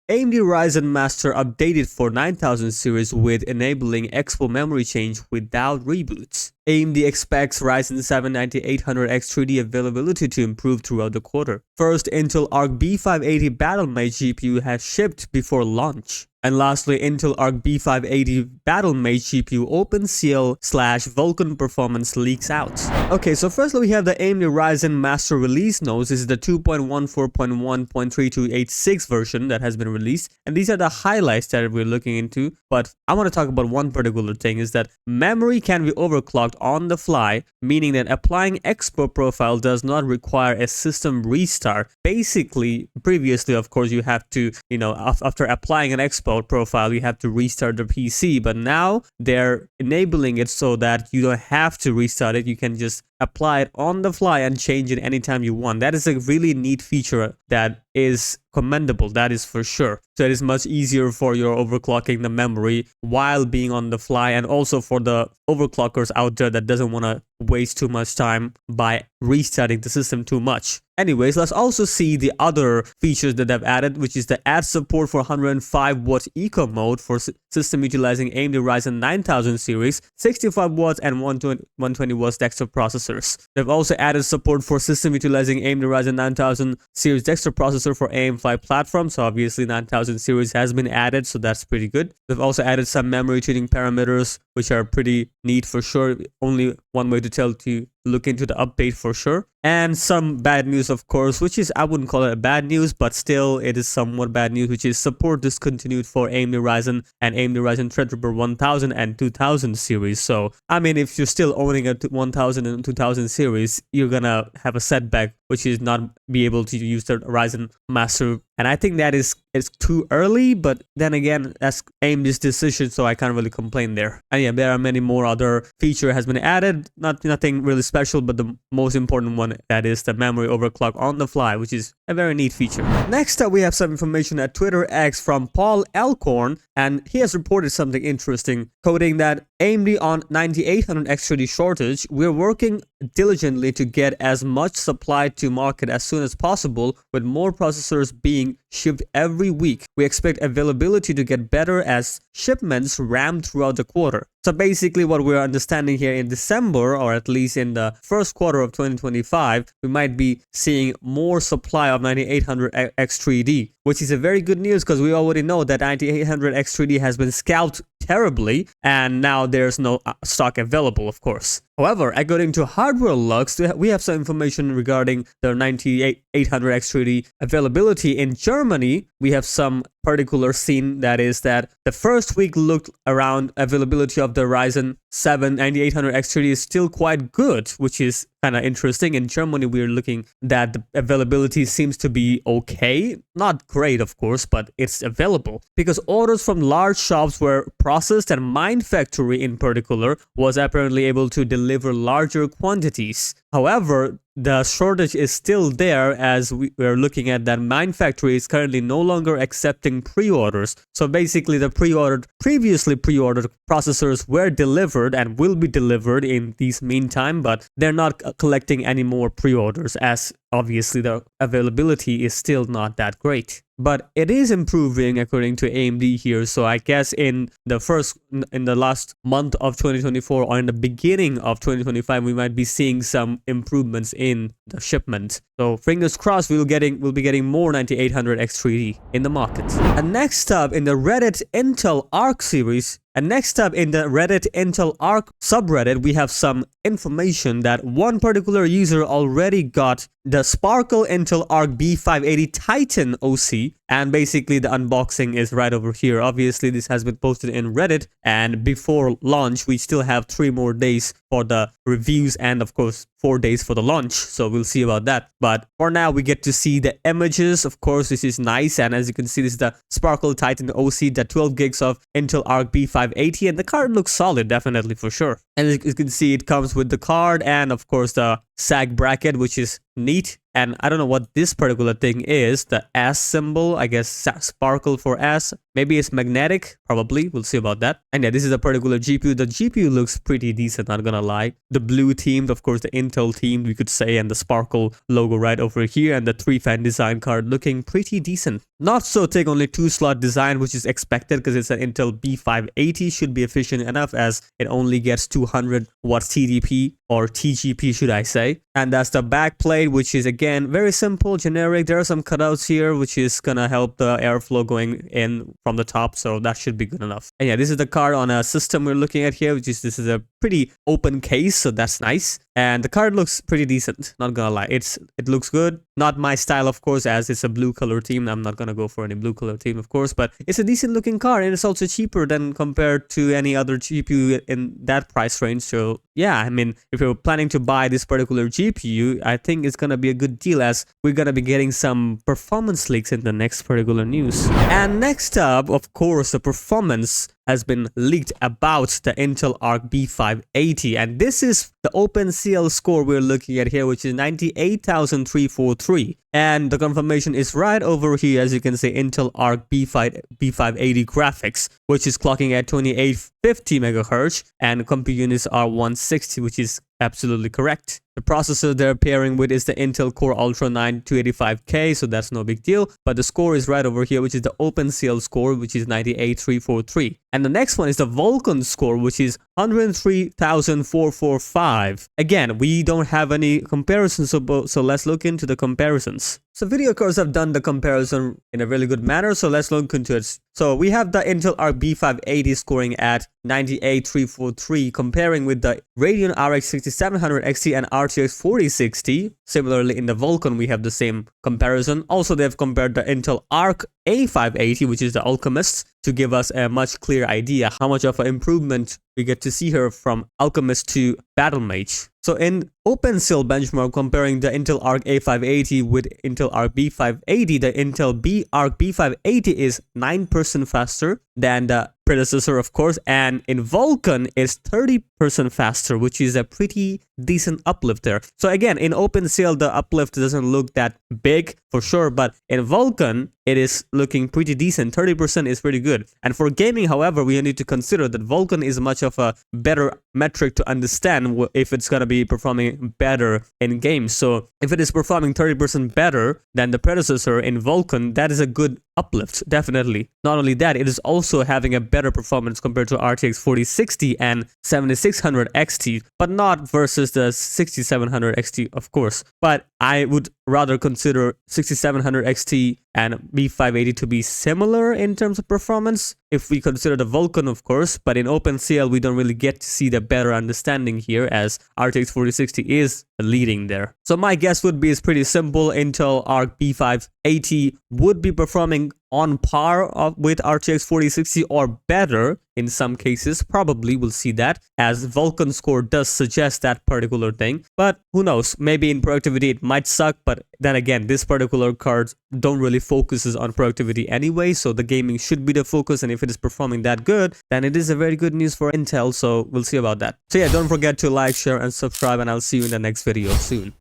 AMD Ryzen Master updated for 9000 series with enabling EXPO memory change without reboots. AMD expects Ryzen 7 9800X3D availability to improve throughout the quarter. First Intel Arc B580 Battlemage GPU has shipped before launch. And lastly, Intel Arc B580 Battlemage GPU OpenCL/Vulkan performance leaks out. Okay, so firstly we have the AMD Ryzen Master release notes. This is the 2.14.1.3286 version that has been released. And these are the highlights that we're looking into. But I want to talk about one particular thing, is that memory can be overclocked on the fly, meaning that applying EXPO profile does not require a system restart. Basically, previously, of course, you have to, after applying an EXPO profile, you have to restart the PC, but now they're enabling it so that you don't have to restart it. You can just apply it on the fly and change it anytime you want. That is a really neat feature that is commendable, that is for sure. So it is much easier for your overclocking the memory while being on the fly, and also for the overclockers out there that doesn't want to waste too much time by restarting the system too much. Anyways, let's also see the other features that they've added, which is the add support for 105 watt eco mode for system utilizing AMD Ryzen 9000 series, 65 watts and 120 watts desktop processors. They've also added support for system utilizing AMD Ryzen 9000 series desktop processor for AM5 platforms. So obviously 9000 series has been added, so that's pretty good. They've also added some memory tuning parameters, which are pretty neat for sure. Only one way to tell to look into the update for sure. And some bad news, of course, which is, I wouldn't call it a bad news, but still it is somewhat bad news, which is support discontinued for AMD Ryzen and AMD Ryzen Threadripper 1000 and 2000 series. So I mean, if you're still owning a 1000 and 2000 series, you're gonna have a setback, which is not be able to use the Ryzen Master. And I think that is too early, but then again, that's AMD's decision, so I can't really complain there. And yeah, there are many more other features has been added, nothing really special, but the most important one, that is the memory overclock on the fly, which is a very neat feature. Next up, we have some information at Twitter X from Paul Elkhorn, and he has reported something interesting, quoting that AMD on 9800X3D shortage. We're working diligently to get as much supply to market as soon as possible, with more processors being shipped every week. We expect availability to get better as shipments ramp throughout the quarter. So basically what we're understanding here, in December, or at least in the first quarter of 2025, we might be seeing more supply of 9800X3D, which is a very good news, because we already know that 9800X3D has been scalped terribly, and now there's no stock available, of course. However, according to Hardware Lux, we have some information regarding the 9800X3D availability in Germany. We have some particular scene, that is that the first week looked around availability of the Ryzen 7 9800X3D is still quite good, which is kind of interesting. In Germany, we're looking that the availability seems to be okay, not great of course, but it's available because orders from large shops were processed, and Mind Factory in particular was apparently able to deliver larger quantities. However, the shortage is still there, as we are looking at that Mind Factory is currently no longer accepting pre-orders. So basically the previously pre-ordered processors were delivered and will be delivered in these meantime, but they're not collecting any more pre-orders, as obviously the availability is still not that great. But it is improving according to AMD here. So I guess in the last month of 2024 or in the beginning of 2025, we might be seeing some improvements in the shipment. So fingers crossed, we'll be getting more 9800X3D in the market. And next up in the Reddit Intel Arc series, Intel Arc subreddit, we have some information that one particular user already got the Sparkle Intel Arc B580 Titan OC, and basically the unboxing is right over here. Obviously this has been posted in Reddit, and before launch we still have 3 more days for the reviews and of course 4 days for the launch, so we'll see about that. But for now we get to see the images. Of course this is nice, and as you can see, this is the Sparkle Titan OC, the 12 gigs of Intel Arc B580, and the card looks solid, definitely for sure. And as you can see, it comes with the card and of course the SAG bracket, which is neat. And I don't know what this particular thing is, the S symbol, I guess sparkle for S. Maybe it's magnetic, probably, we'll see about that. And yeah, this is a particular GPU. The GPU looks pretty decent, not gonna lie. The blue themed, of course the Intel themed we could say, and the Sparkle logo right over here, and the 3-fan design card looking pretty decent. Not so thick, only 2-slot design, which is expected because it's an Intel B580. Should be efficient enough as it only gets 200 watts TDP or TGP, should I say. And that's the back plate, which is again very simple, generic. There are some cutouts here, which is gonna help the airflow going in from the top, so that should be good enough. And yeah, this is the card on a system we're looking at here, which is this is a pretty open case, so that's nice. And the card looks pretty decent, not gonna lie. It looks good. Not my style, of course, as it's a blue color theme. I'm not gonna go for any blue color theme, of course, but it's a decent looking card, and it's also cheaper than compared to any other GPU in that price range. So yeah, I mean, if you're planning to buy this particular GPU, I think it's gonna be a good deal, as we're gonna be getting some performance leaks in the next particular news. And next up, of course, the performance has been leaked about the Intel Arc B580, and this is the OpenCL score we're looking at here, which is 98,343. And the confirmation is right over here, as you can see, Intel Arc B580 graphics, which is clocking at 2850 MHz, and compute units are 160, which is absolutely correct. The processor they're pairing with is the Intel Core Ultra 9 285K, so that's no big deal. But the score is right over here, which is the OpenCL score, which is 98,343. And the next one is the Vulkan score, which is 103,445. Again, we don't have any comparisons, so let's look into the comparisons. So video cards have done the comparison in a really good manner, so let's look into it. So we have the Intel Arc B580 scoring at 98,343, comparing with the Radeon RX 6700 XT and RTX 4060. Similarly, in the Vulkan, we have the same comparison. Also, they've compared the Intel Arc A580, which is the Alchemist, to give us a much clearer idea how much of an improvement we get to see here from Alchemist to Battlemage. So in OpenCL benchmark, comparing the Intel Arc A580 with Intel Arc B580, the Intel Arc B580 is 9% faster than the predecessor, of course, and in Vulkan is 30% faster, which is a pretty decent uplift there. So again, in OpenCL, the uplift doesn't look that big for sure, but in Vulkan, it is looking pretty decent. 30% is pretty good. And for gaming, however, we need to consider that Vulkan is much of a better metric to understand if it's going to be performing better in games. So if it is performing 30% better than the predecessor in Vulkan, that is a good uplift, definitely. Not only that, it is also having a better performance compared to RTX 4060 and 7600 XT, but not versus the 6700 XT, of course. But I would rather consider 6700 XT and B580 to be similar in terms of performance if we consider the Vulkan, of course. But in OpenCL, we don't really get to see the better understanding here, as RTX 4060 is leading there. So my guess would be it's pretty simple. Intel Arc B580 would be performing on par with RTX 4060 or better in some cases. Probably we'll see that, as Vulkan score does suggest that particular thing. But who knows, maybe in productivity it might suck, but then again, this particular card don't really focuses on productivity anyway, so the gaming should be the focus, and if it is performing that good, then it is a very good news for Intel, so we'll see about that. So yeah, don't forget to like, share and subscribe, and I'll see you in the next video soon.